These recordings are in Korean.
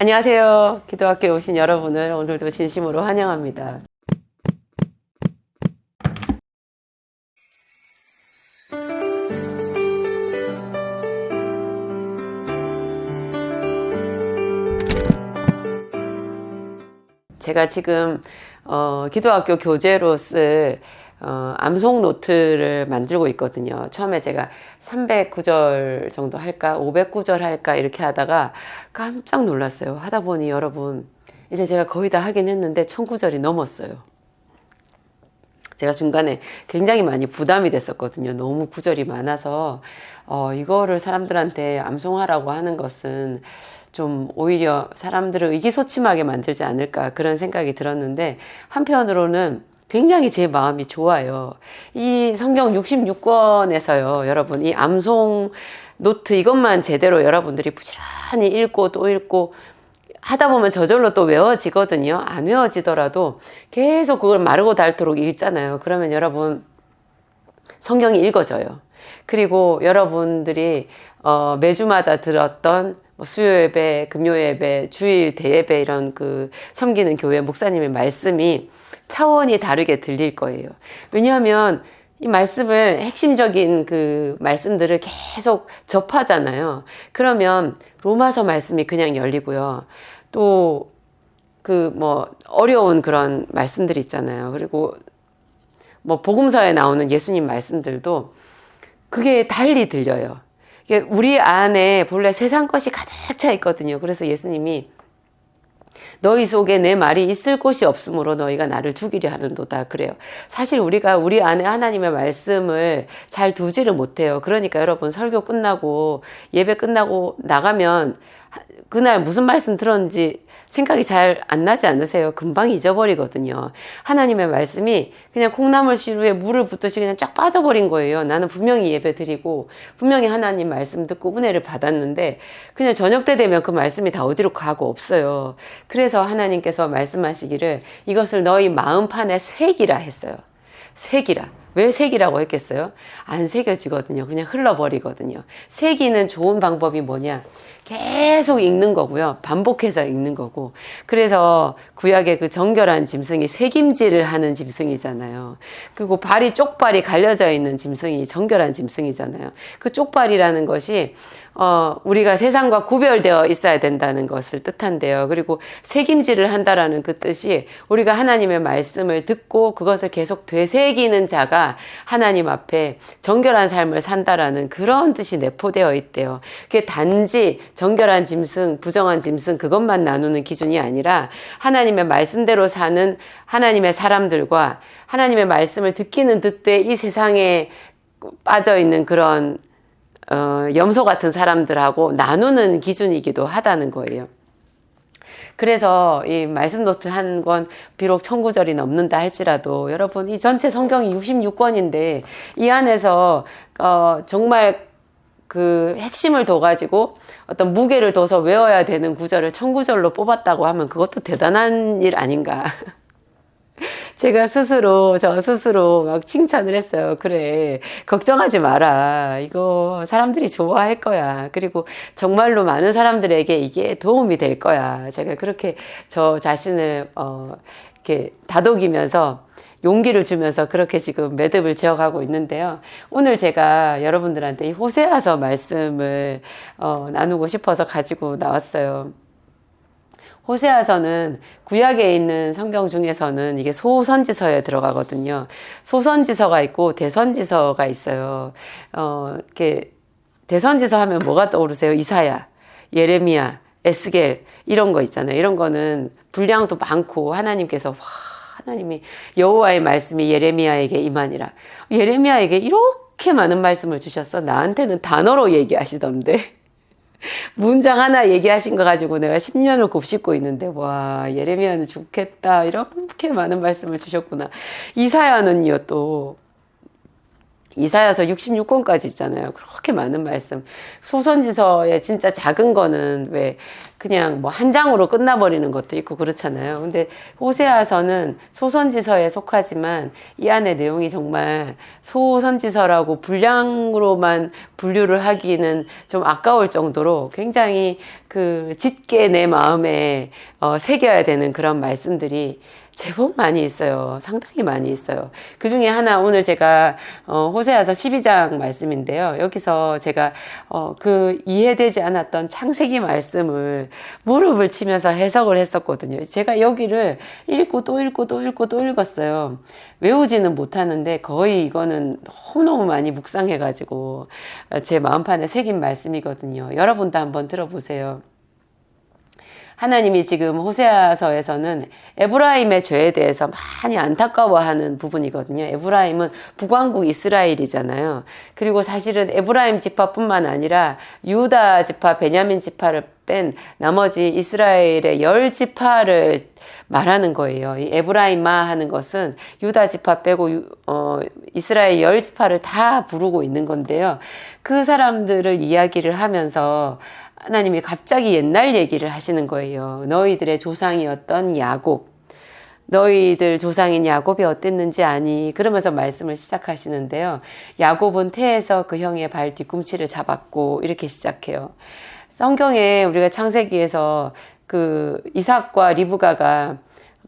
안녕하세요. 기도학교에 오신 여러분을 오늘도 진심으로 환영합니다. 제가 지금 기도학교 교재로 쓸 암송 노트를 만들고 있거든요. 처음에 제가 300구절 정도 할까 500구절 할까 이렇게 하다가 깜짝 놀랐어요. 하다 보니 여러분 이제 제가 거의 다 하긴 했는데 1000구절이 넘었어요. 제가 중간에 굉장히 많이 부담이 됐었거든요. 너무 구절이 많아서 이거를 사람들한테 암송하라고 하는 것은 좀 오히려 사람들을 의기소침하게 만들지 않을까 그런 생각이 들었는데, 한편으로는 굉장히 제 마음이 좋아요. 이 성경 66권에서요, 여러분, 이 암송 노트 이것만 제대로 여러분들이 부지런히 읽고 또 읽고 하다 보면 저절로 또 외워지거든요. 안 외워지더라도 계속 그걸 마르고 닳도록 읽잖아요. 그러면 여러분 성경이 읽어져요. 그리고 여러분들이 매주마다 들었던 뭐 수요 예배, 금요 예배, 주일 대예배 이런 그 섬기는 교회 목사님의 말씀이 차원이 다르게 들릴 거예요. 왜냐하면 이 말씀을 핵심적인 그 말씀들을 계속 접하잖아요. 그러면 로마서 말씀이 그냥 열리고요. 또 그 뭐 어려운 그런 말씀들이 있잖아요. 그리고 뭐 복음서에 나오는 예수님 말씀들도 그게 달리 들려요. 우리 안에 본래 세상 것이 가득 차 있거든요. 그래서 예수님이 너희 속에 내 말이 있을 곳이 없으므로 너희가 나를 죽이려 하는도다 그래요. 사실 우리가 우리 안에 하나님의 말씀을 잘 두지를 못해요. 그러니까 여러분 설교 끝나고 예배 끝나고 나가면 그날 무슨 말씀 들었는지 생각이 잘 안 나지 않으세요? 금방 잊어버리거든요. 하나님의 말씀이 그냥 콩나물 시루에 물을 붓듯이 그냥 쫙 빠져버린 거예요. 나는 분명히 예배 드리고 분명히 하나님 말씀 듣고 은혜를 받았는데 그냥 저녁 때 되면 그 말씀이 다 어디로 가고 없어요. 그래서 하나님께서 말씀하시기를 이것을 너희 마음판에 새기라 했어요. 새기라. 왜 새기라고 했겠어요? 안 새겨지거든요. 그냥 흘러버리거든요. 새기는 좋은 방법이 뭐냐? 계속 읽는 거고요. 반복해서 읽는 거고. 그래서 구약의 그 정결한 짐승이 새김질을 하는 짐승이잖아요. 그리고 발이 쪽발이 갈려져 있는 짐승이 정결한 짐승이잖아요. 그 쪽발이라는 것이 우리가 세상과 구별되어 있어야 된다는 것을 뜻한대요. 그리고 새김질을 한다라는 그 뜻이 우리가 하나님의 말씀을 듣고 그것을 계속 되새기는 자가 하나님 앞에 정결한 삶을 산다라는 그런 뜻이 내포되어 있대요. 그게 단지 정결한 짐승, 부정한 짐승 그것만 나누는 기준이 아니라 하나님의 말씀대로 사는 하나님의 사람들과 하나님의 말씀을 듣기는 듣되 이 세상에 빠져있는 그런 염소 같은 사람들하고 나누는 기준이기도 하다는 거예요. 그래서 이 말씀 노트 한 권 비록 1000구절이 넘는다 할지라도 여러분 이 전체 성경이 66권인데 이 안에서 정말 그 핵심을 둬가지고 어떤 무게를 둬서 외워야 되는 구절을 1000구절로 뽑았다고 하면 그것도 대단한 일 아닌가. 제가 저 스스로 막 칭찬을 했어요. 그래, 걱정하지 마라. 이거 사람들이 좋아할 거야. 그리고 정말로 많은 사람들에게 이게 도움이 될 거야. 제가 그렇게 저 자신을, 이렇게 다독이면서 용기를 주면서 그렇게 지금 매듭을 지어가고 있는데요. 오늘 제가 여러분들한테 이 호세아서 말씀을, 나누고 싶어서 가지고 나왔어요. 호세아서는 구약에 있는 성경 중에서는 이게 소선지서에 들어가거든요. 소선지서가 있고 대선지서가 있어요. 이렇게 대선지서 하면 뭐가 떠오르세요? 이사야, 예레미야, 에스겔 이런 거 있잖아요. 이런 거는 분량도 많고 하나님께서 하나님이 여호와의 말씀이 예레미야에게 임하니라. 예레미야에게 이렇게 많은 말씀을 주셨어. 나한테는 단어로 얘기하시던데. 문장 하나 얘기하신 거 가지고 내가 10년을 곱씹고 있는데, 와, 예레미야는 좋겠다. 이렇게 많은 말씀을 주셨구나. 이사야는요, 또, 이사야서 66권까지 있잖아요. 그렇게 많은 말씀. 소선지서에 진짜 작은 거는 왜, 그냥 뭐 한 장으로 끝나버리는 것도 있고 그렇잖아요. 근데 호세아서는 소선지서에 속하지만 이 안에 내용이 정말 소선지서라고 분량으로만 분류를 하기는 좀 아까울 정도로 굉장히 그 짙게 내 마음에 새겨야 되는 그런 말씀들이 제법 많이 있어요. 상당히 많이 있어요. 그 중에 하나 오늘 제가 호세아서 12장 말씀인데요. 여기서 제가 그 이해되지 않았던 창세기 말씀을 무릎을 치면서 해석을 했었거든요. 제가 여기를 읽고 또 읽고 또 읽고 또 읽었어요. 외우지는 못하는데 거의 이거는 너무너무 많이 묵상해가지고 제 마음판에 새긴 말씀이거든요. 여러분도 한번 들어보세요. 하나님이 지금 호세아서에서는 에브라임의 죄에 대해서 많이 안타까워하는 부분이거든요. 에브라임은 북왕국 이스라엘이잖아요. 그리고 사실은 에브라임 지파뿐만 아니라 유다 지파, 베냐민 지파를 뺀 나머지 이스라엘의 10지파를 말하는 거예요. 이 에브라임마 하는 것은 유다 지파 빼고 이스라엘 10지파를 다 부르고 있는 건데요. 그 사람들을 이야기를 하면서 하나님이 갑자기 옛날 얘기를 하시는 거예요. 너희들의 조상이었던 야곱, 너희들 조상인 야곱이 어땠는지 아니? 그러면서 말씀을 시작하시는데요. 야곱은 태에서 그 형의 발 뒤꿈치를 잡았고 이렇게 시작해요. 성경에 우리가 창세기에서 그 이삭과 리브가가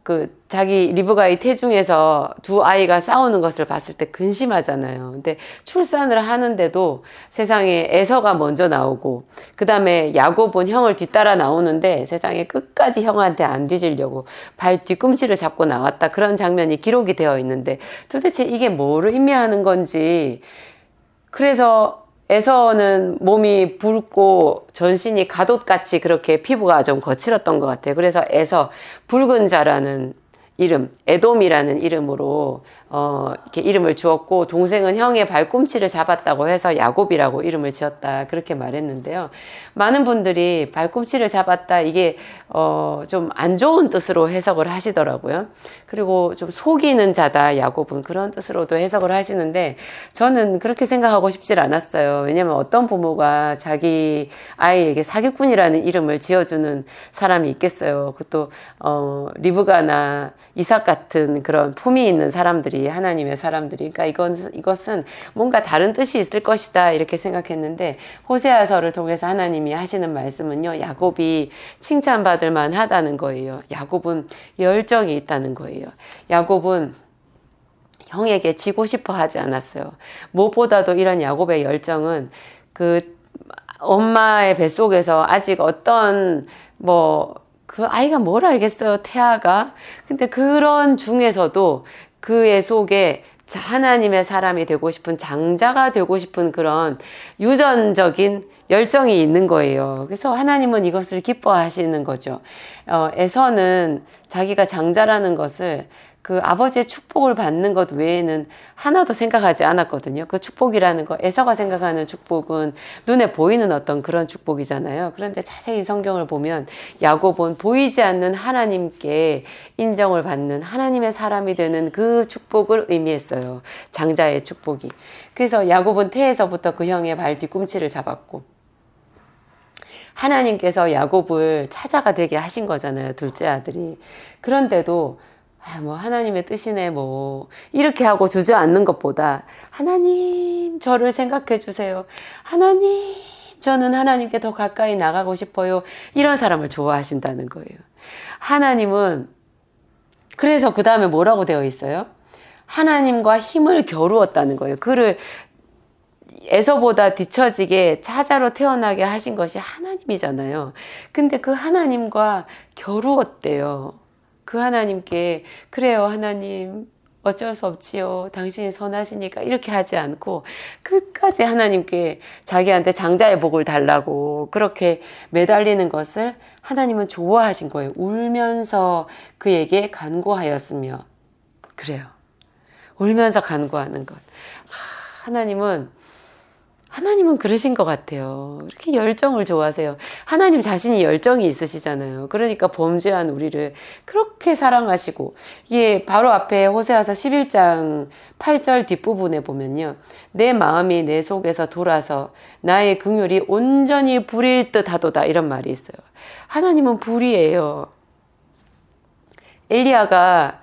그 자기 리브가의 태중에서 두 아이가 싸우는 것을 봤을 때 근심하잖아요. 근데 출산을 하는데도 세상에 에서가 먼저 나오고 그 다음에 야곱은 형을 뒤따라 나오는데 세상에 끝까지 형한테 안 뒤지려고 발 뒤꿈치를 잡고 나왔다. 그런 장면이 기록이 되어 있는데 도대체 이게 뭐를 의미하는 건지. 그래서 에서는 몸이 붉고 전신이 가돛같이 그렇게 피부가 좀 거칠었던 것 같아요. 그래서 에서 붉은 자라는 이름, 에돔이라는 이름으로 이렇게 이름을 주었고, 동생은 형의 발꿈치를 잡았다고 해서 야곱이라고 이름을 지었다, 그렇게 말했는데요. 많은 분들이 발꿈치를 잡았다, 이게 좀 안 좋은 뜻으로 해석을 하시더라고요. 그리고 좀 속이는 자다, 야곱은, 그런 뜻으로도 해석을 하시는데 저는 그렇게 생각하고 싶질 않았어요. 왜냐면 어떤 부모가 자기 아이에게 사기꾼이라는 이름을 지어주는 사람이 있겠어요. 그것도 리브가나 이삭 같은 그런 품이 있는 사람들이, 하나님의 사람들이. 그러니까 이것은 뭔가 다른 뜻이 있을 것이다, 이렇게 생각했는데, 호세아서를 통해서 하나님이 하시는 말씀은요, 야곱이 칭찬받을 만하다는 거예요. 야곱은 열정이 있다는 거예요. 야곱은 형에게 지고 싶어 하지 않았어요. 무엇보다도 이런 야곱의 열정은 그 엄마의 뱃속에서 아직 어떤 그 아이가 뭘 알겠어요, 태아가. 근데 그런 중에서도 그의 속에 하나님의 사람이 되고 싶은, 장자가 되고 싶은 그런 유전적인 열정이 있는 거예요. 그래서 하나님은 이것을 기뻐하시는 거죠. 에서는 자기가 장자라는 것을 그 아버지의 축복을 받는 것 외에는 하나도 생각하지 않았거든요. 그 축복이라는 거, 에서가 생각하는 축복은 눈에 보이는 어떤 그런 축복이잖아요. 그런데 자세히 성경을 보면 야곱은 보이지 않는 하나님께 인정을 받는, 하나님의 사람이 되는 그 축복을 의미했어요. 장자의 축복이. 그래서 야곱은 태에서부터 그 형의 발 뒤꿈치를 잡았고, 하나님께서 야곱을 차자가 되게 하신 거잖아요, 둘째 아들이. 그런데도 하나님의 뜻이네, 이렇게 하고 주저앉는 것보다, 하나님, 저를 생각해 주세요. 하나님, 저는 하나님께 더 가까이 나가고 싶어요. 이런 사람을 좋아하신다는 거예요. 하나님은, 그래서 그 다음에 뭐라고 되어 있어요? 하나님과 힘을 겨루었다는 거예요. 그를 에서보다 뒤처지게 차자로 태어나게 하신 것이 하나님이잖아요. 근데 그 하나님과 겨루었대요. 그 하나님께, 그래요, 하나님, 어쩔 수 없지요, 당신이 선하시니까, 이렇게 하지 않고 끝까지 하나님께 자기한테 장자의 복을 달라고 그렇게 매달리는 것을 하나님은 좋아하신 거예요. 울면서 그에게 간구하였으며. 그래요, 울면서 간구하는 것. 하나님은 그러신 것 같아요. 이렇게 열정을 좋아하세요. 하나님 자신이 열정이 있으시잖아요. 그러니까 범죄한 우리를 그렇게 사랑하시고, 이게 바로 앞에 호세아서 11장 8절 뒷부분에 보면요, 내 마음이 내 속에서 돌아서 나의 긍휼이 온전히 부릴 듯 하도다, 이런 말이 있어요. 하나님은 불이에요. 엘리야가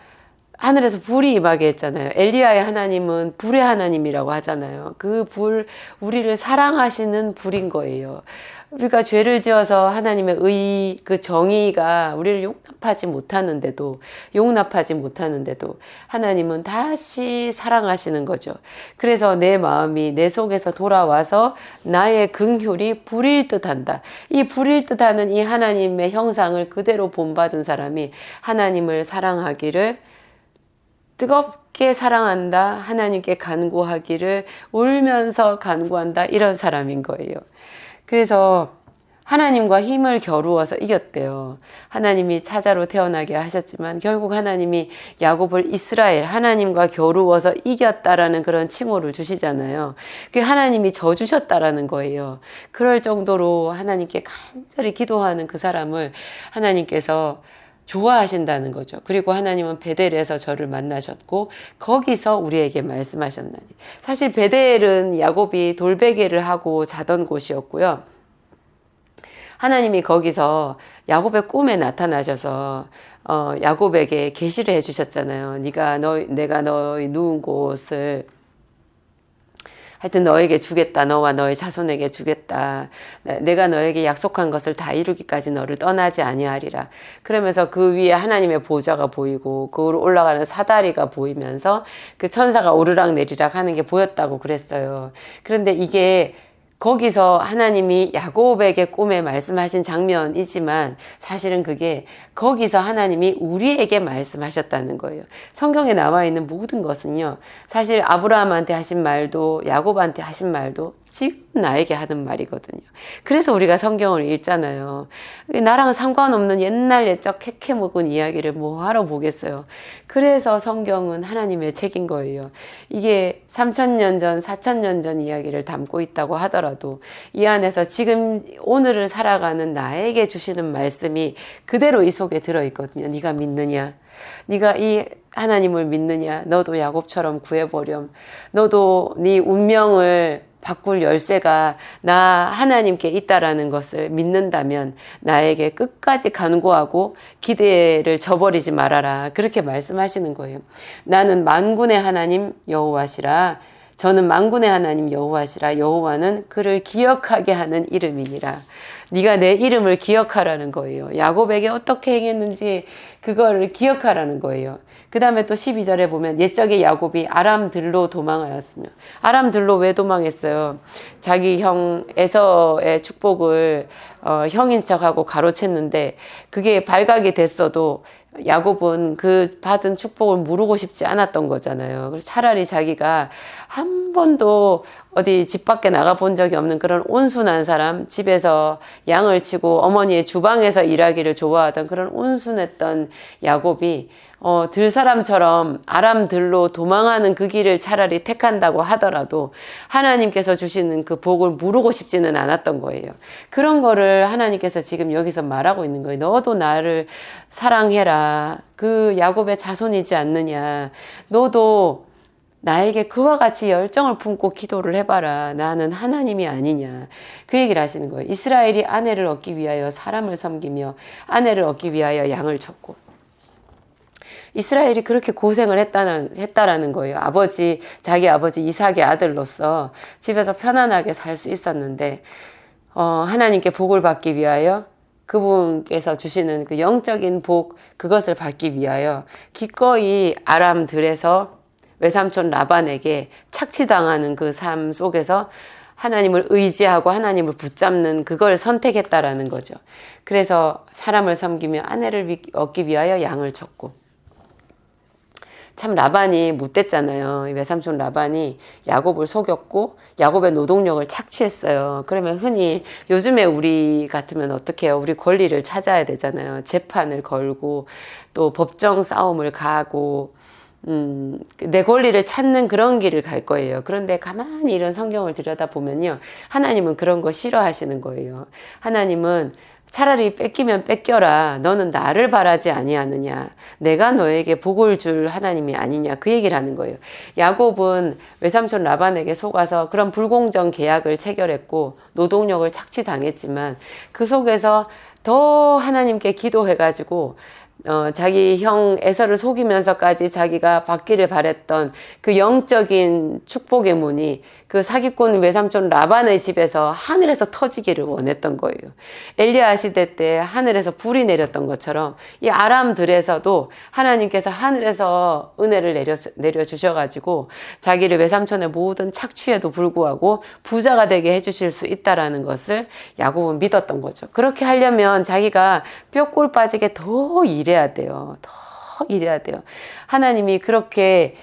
하늘에서 불이 임하게 했잖아요. 엘리야의 하나님은 불의 하나님이라고 하잖아요. 그 불, 우리를 사랑하시는 불인 거예요. 우리가 죄를 지어서 하나님의 그 정의가 우리를 용납하지 못하는데도 하나님은 다시 사랑하시는 거죠. 그래서 내 마음이 내 속에서 돌아와서 나의 긍휼이 불일 듯한다. 이 불일 듯하는 이 하나님의 형상을 그대로 본받은 사람이 하나님을 사랑하기를, 뜨겁게 사랑한다, 하나님께 간구하기를 울면서 간구한다, 이런 사람인 거예요. 그래서 하나님과 힘을 겨루어서 이겼대요. 하나님이 차자로 태어나게 하셨지만 결국 하나님이 야곱을 이스라엘, 하나님과 겨루어서 이겼다라는 그런 칭호를 주시잖아요. 그게 하나님이 져주셨다라는 거예요. 그럴 정도로 하나님께 간절히 기도하는 그 사람을 하나님께서 좋아하신다는 거죠. 그리고 하나님은 베델에서 저를 만나셨고 거기서 우리에게 말씀하셨나니. 사실 베델은 야곱이 돌베개를 하고 자던 곳이었고요. 하나님이 거기서 야곱의 꿈에 나타나셔서 야곱에게 계시를 해주셨잖아요. 내가 너희 누운 곳을 하여튼 너에게 주겠다. 너와 너의 자손에게 주겠다. 내가 너에게 약속한 것을 다 이루기까지 너를 떠나지 아니하리라. 그러면서 그 위에 하나님의 보좌가 보이고 그 올라가는 사다리가 보이면서 그 천사가 오르락 내리락 하는 게 보였다고 그랬어요. 그런데 이게 거기서 하나님이 야곱에게 꿈에 말씀하신 장면이지만 사실은 그게 거기서 하나님이 우리에게 말씀하셨다는 거예요. 성경에 나와 있는 모든 것은요, 사실 아브라함한테 하신 말도 야곱한테 하신 말도 지금 나에게 하는 말이거든요. 그래서 우리가 성경을 읽잖아요. 나랑 상관없는 옛날 옛적 캐캐 묵은 이야기를 뭐하러 보겠어요. 그래서 성경은 하나님의 책인 거예요. 이게 3000년 전, 4000년 전 이야기를 담고 있다고 하더라도 이 안에서 지금 오늘을 살아가는 나에게 주시는 말씀이 그대로 이 속에 들어있거든요. 네가 믿느냐? 네가 이 하나님을 믿느냐? 너도 야곱처럼 구해보렴. 너도 네 운명을 바꿀 열쇠가 나 하나님께 있다라는 것을 믿는다면 나에게 끝까지 간구하고 기대를 저버리지 말아라. 그렇게 말씀하시는 거예요. 나는 만군의 하나님 여호와시라. 저는 만군의 하나님 여호와시라. 여호와는 그를 기억하게 하는 이름이니라. 네가 내 이름을 기억하라는 거예요. 야곱에게 어떻게 행했는지 그거를 기억하라는 거예요. 그 다음에 또 12절에 보면 옛적에 야곱이 아람들로 도망하였으며, 아람들로 왜 도망했어요? 자기 형 에서의 축복을 형인 척하고 가로챘는데 그게 발각이 됐어도 야곱은 그 받은 축복을 무르고 싶지 않았던 거잖아요. 그래서 차라리 자기가 한 번도 어디 집 밖에 나가 본 적이 없는 그런 온순한 사람, 집에서 양을 치고 어머니의 주방에서 일하기를 좋아하던 그런 온순했던 야곱이 들사람처럼 아람들로 도망하는 그 길을 차라리 택한다고 하더라도 하나님께서 주시는 그 복을 무르고 싶지는 않았던 거예요. 그런 거를 하나님께서 지금 여기서 말하고 있는 거예요. 너도 나를 사랑해라. 그 야곱의 자손이지 않느냐. 너도 나에게 그와 같이 열정을 품고 기도를 해봐라. 나는 하나님이 아니냐. 그 얘기를 하시는 거예요. 이스라엘이 아내를 얻기 위하여 사람을 섬기며 아내를 얻기 위하여 양을 쳤고, 이스라엘이 그렇게 고생을 했다라는 거예요. 자기 아버지 이삭의 아들로서 집에서 편안하게 살 수 있었는데, 하나님께 복을 받기 위하여 그분께서 주시는 그 영적인 복, 그것을 받기 위하여 기꺼이 아람들에서 외삼촌 라반에게 착취당하는 그 삶 속에서 하나님을 의지하고 하나님을 붙잡는 그걸 선택했다라는 거죠. 그래서 사람을 섬기며 아내를 얻기 위하여 양을 쳤고, 참 라반이 못됐잖아요. 외삼촌 라반이 야곱을 속였고 야곱의 노동력을 착취했어요. 그러면 흔히 요즘에 우리 같으면 어떻게 해요? 우리 권리를 찾아야 되잖아요. 재판을 걸고 또 법정 싸움을 가고 내 권리를 찾는 그런 길을 갈 거예요. 그런데 가만히 이런 성경을 들여다보면요, 하나님은 그런 거 싫어하시는 거예요. 하나님은 차라리 뺏기면 뺏겨라. 너는 나를 바라지 아니하느냐. 내가 너에게 복을 줄 하나님이 아니냐. 그 얘기를 하는 거예요. 야곱은 외삼촌 라반에게 속아서 그런 불공정 계약을 체결했고 노동력을 착취당했지만 그 속에서 더 하나님께 기도해가지고 자기 형 에서를 속이면서까지 자기가 받기를 바랬던 그 영적인 축복의 문이 그 사기꾼 외삼촌 라반의 집에서 하늘에서 터지기를 원했던 거예요. 엘리야 시대 때 하늘에서 불이 내렸던 것처럼 이 아람들에서도 하나님께서 하늘에서 은혜를 내려주셔가지고 자기를 외삼촌의 모든 착취에도 불구하고 부자가 되게 해주실 수 있다라는 것을 야곱은 믿었던 거죠. 그렇게 하려면 자기가 뼈골 빠지게 더 일해야 돼요. 더 일해야 돼요. 하나님이 그렇게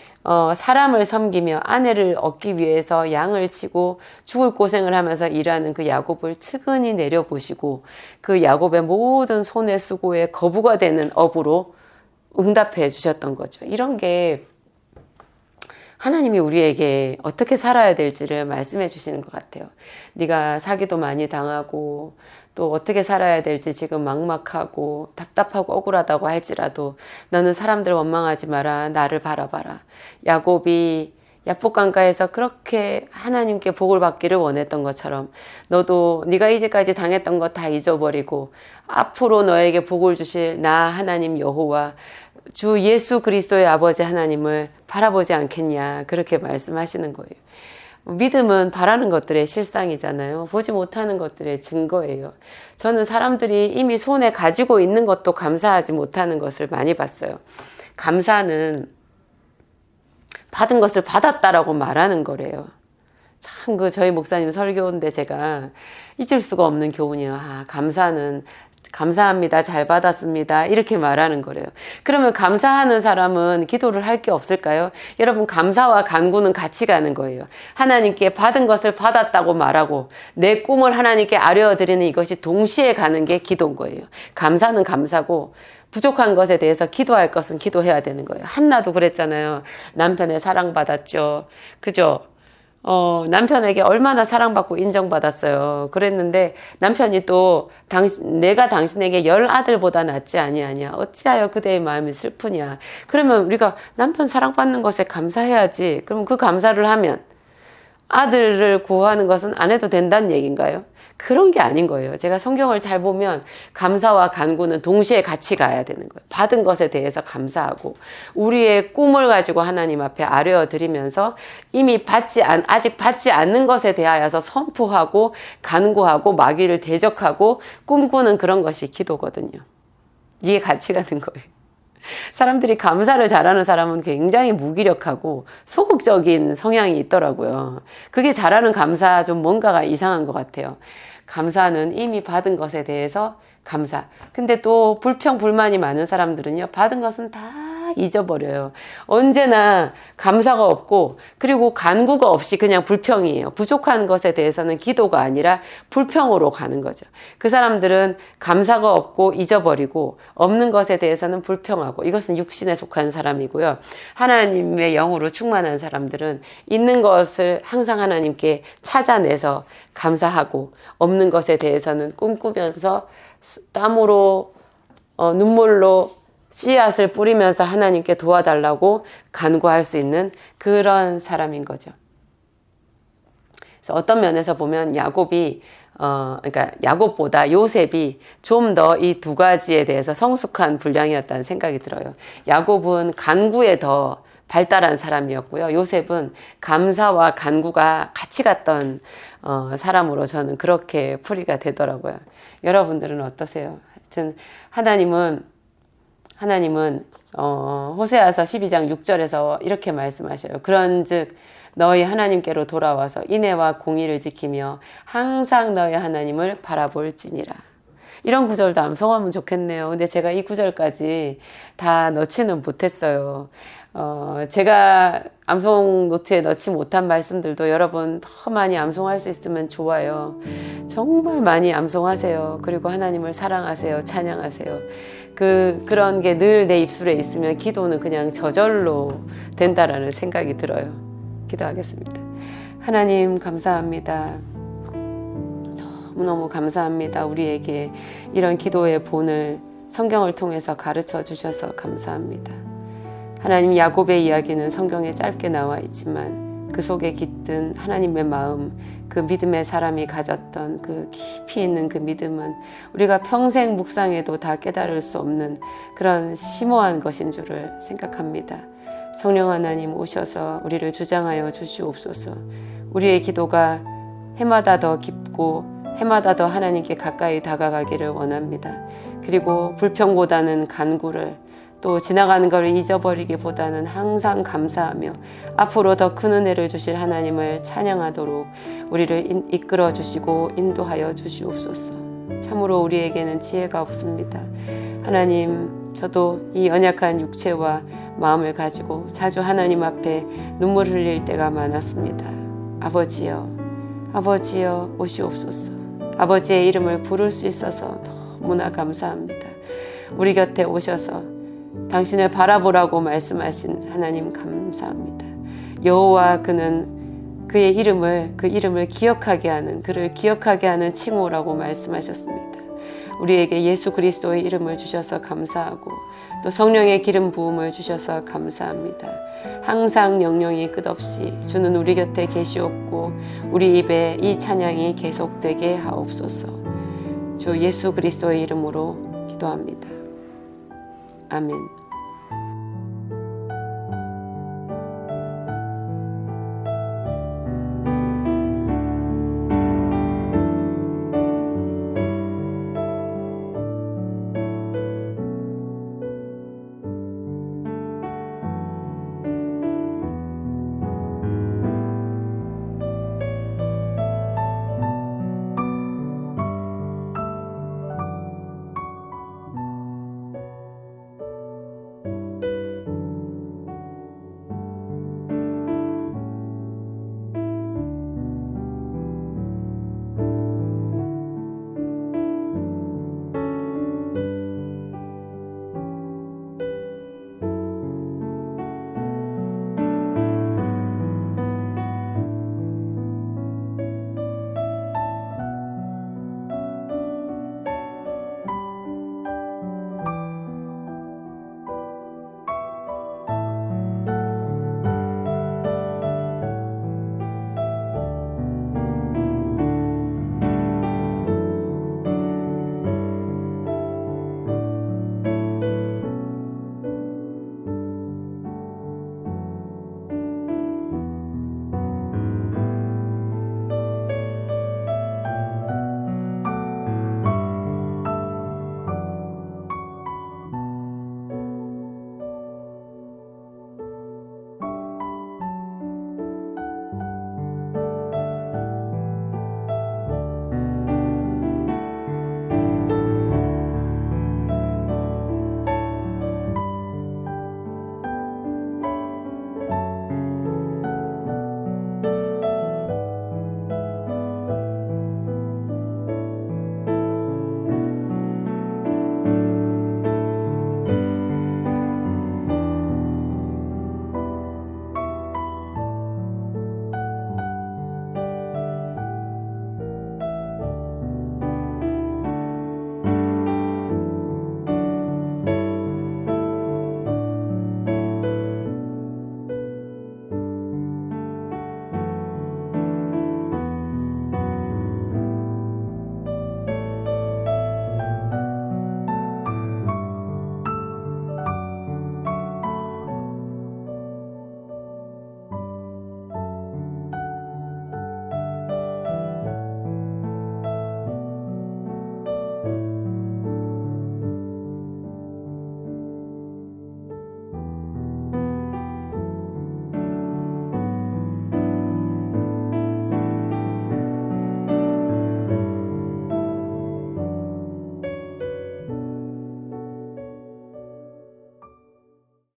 사람을 섬기며 아내를 얻기 위해서 양을 치고 죽을 고생을 하면서 일하는 그 야곱을 측은히 내려보시고 그 야곱의 모든 손의 수고에 거부가 되는 업으로 응답해 주셨던 거죠. 이런 게 하나님이 우리에게 어떻게 살아야 될지를 말씀해 주시는 것 같아요. 네가 사기도 많이 당하고 또 어떻게 살아야 될지 지금 막막하고 답답하고 억울하다고 할지라도 너는 사람들 원망하지 마라. 나를 바라봐라. 야곱이 야복강가에서 그렇게 하나님께 복을 받기를 원했던 것처럼 너도 네가 이제까지 당했던 거 다 잊어버리고 앞으로 너에게 복을 주실 나 하나님 여호와 주 예수 그리스도의 아버지 하나님을 바라보지 않겠냐, 그렇게 말씀하시는 거예요. 믿음은 바라는 것들의 실상이잖아요. 보지 못하는 것들의 증거예요. 저는 사람들이 이미 손에 가지고 있는 것도 감사하지 못하는 것을 많이 봤어요. 감사는 받은 것을 받았다라고 말하는 거래요. 참 저희 목사님 설교인데 제가 잊을 수가 없는 교훈이에요. 감사는 감사합니다. 잘 받았습니다. 이렇게 말하는 거래요. 그러면 감사하는 사람은 기도를 할 게 없을까요? 여러분, 감사와 간구는 같이 가는 거예요. 하나님께 받은 것을 받았다고 말하고 내 꿈을 하나님께 아뢰어드리는 이것이 동시에 가는 게 기도인 거예요. 감사는 감사고 부족한 것에 대해서 기도할 것은 기도해야 되는 거예요. 한나도 그랬잖아요. 남편의 사랑받았죠. 그죠? 남편에게 얼마나 사랑받고 인정받았어요. 그랬는데 남편이 또 내가 당신에게 10아들보다 낫지 아니하냐. 어찌하여 그대의 마음이 슬프냐. 그러면 우리가 남편 사랑받는 것에 감사해야지. 그럼 그 감사를 하면 아들을 구하는 것은 안 해도 된다는 얘기인가요? 그런 게 아닌 거예요. 제가 성경을 잘 보면 감사와 간구는 동시에 같이 가야 되는 거예요. 받은 것에 대해서 감사하고 우리의 꿈을 가지고 하나님 앞에 아뢰어 드리면서 이미 아직 받지 않는 것에 대하여서 선포하고 간구하고 마귀를 대적하고 꿈꾸는 그런 것이 기도거든요. 이게 같이 가는 거예요. 사람들이 감사를 잘하는 사람은 굉장히 무기력하고 소극적인 성향이 있더라고요. 그게 잘하는 감사 좀 뭔가가 이상한 것 같아요. 감사는 이미 받은 것에 대해서 감사. 근데 또 불평, 불만이 많은 사람들은요, 받은 것은 다 잊어버려요. 언제나 감사가 없고, 그리고 간구가 없이 그냥 불평이에요. 부족한 것에 대해서는 기도가 아니라 불평으로 가는 거죠. 그 사람들은 감사가 없고 잊어버리고, 없는 것에 대해서는 불평하고, 이것은 육신에 속한 사람이고요. 하나님의 영으로 충만한 사람들은 있는 것을 항상 하나님께 찾아내서 감사하고, 없는 것에 대해서는 꿈꾸면서 땀으로 눈물로 씨앗을 뿌리면서 하나님께 도와달라고 간구할 수 있는 그런 사람인 거죠. 그래서 어떤 면에서 보면 야곱이 그러니까 야곱보다 요셉이 좀 더 이 두 가지에 대해서 성숙한 분량이었다는 생각이 들어요. 야곱은 간구에 더 발달한 사람이었고요. 요셉은 감사와 간구가 같이 갔던 사람으로 저는 그렇게 풀이가 되더라고요. 여러분들은 어떠세요? 하여튼 하나님은 호세아서 12장 6절에서 이렇게 말씀하셔요. 그런즉 너희 하나님께로 돌아와서 인애와 공의를 지키며 항상 너희 하나님을 바라볼지니라. 이런 구절도 암송하면 좋겠네요. 근데 제가 이 구절까지 다 넣지는 못했어요. 제가 암송 노트에 넣지 못한 말씀들도 여러분 더 많이 암송할 수 있으면 좋아요. 정말 많이 암송하세요. 그리고 하나님을 사랑하세요. 찬양하세요. 그런 게 늘 내 입술에 있으면 기도는 그냥 저절로 된다라는 생각이 들어요. 기도하겠습니다. 하나님 감사합니다. 너무너무 감사합니다. 우리에게 이런 기도의 본을 성경을 통해서 가르쳐 주셔서 감사합니다. 하나님, 야곱의 이야기는 성경에 짧게 나와 있지만 그 속에 깃든 하나님의 마음, 그 믿음의 사람이 가졌던 그 깊이 있는 그 믿음은 우리가 평생 묵상해도 다 깨달을 수 없는 그런 심오한 것인 줄을 생각합니다. 성령 하나님 오셔서 우리를 주장하여 주시옵소서. 우리의 기도가 해마다 더 깊고 해마다 더 하나님께 가까이 다가가기를 원합니다. 그리고 불평보다는 간구를, 또 지나가는 걸 잊어버리기보다는 항상 감사하며 앞으로 더 큰 은혜를 주실 하나님을 찬양하도록 우리를 이끌어 주시고 인도하여 주시옵소서. 참으로 우리에게는 지혜가 없습니다. 하나님, 저도 이 연약한 육체와 마음을 가지고 자주 하나님 앞에 눈물 흘릴 때가 많았습니다. 아버지여, 아버지여 오시옵소서. 아버지의 이름을 부를 수 있어서 너무나 감사합니다. 우리 곁에 오셔서 당신을 바라보라고 말씀하신 하나님 감사합니다. 여호와 그는 그의 이름을, 그 이름을 기억하게 하는, 그를 기억하게 하는 칭호라고 말씀하셨습니다. 우리에게 예수 그리스도의 이름을 주셔서 감사하고 또 성령의 기름 부음을 주셔서 감사합니다. 항상 영영이 끝없이 주는 우리 곁에 계시옵고 우리 입에 이 찬양이 계속되게 하옵소서. 주 예수 그리스도의 이름으로 기도합니다. 아멘.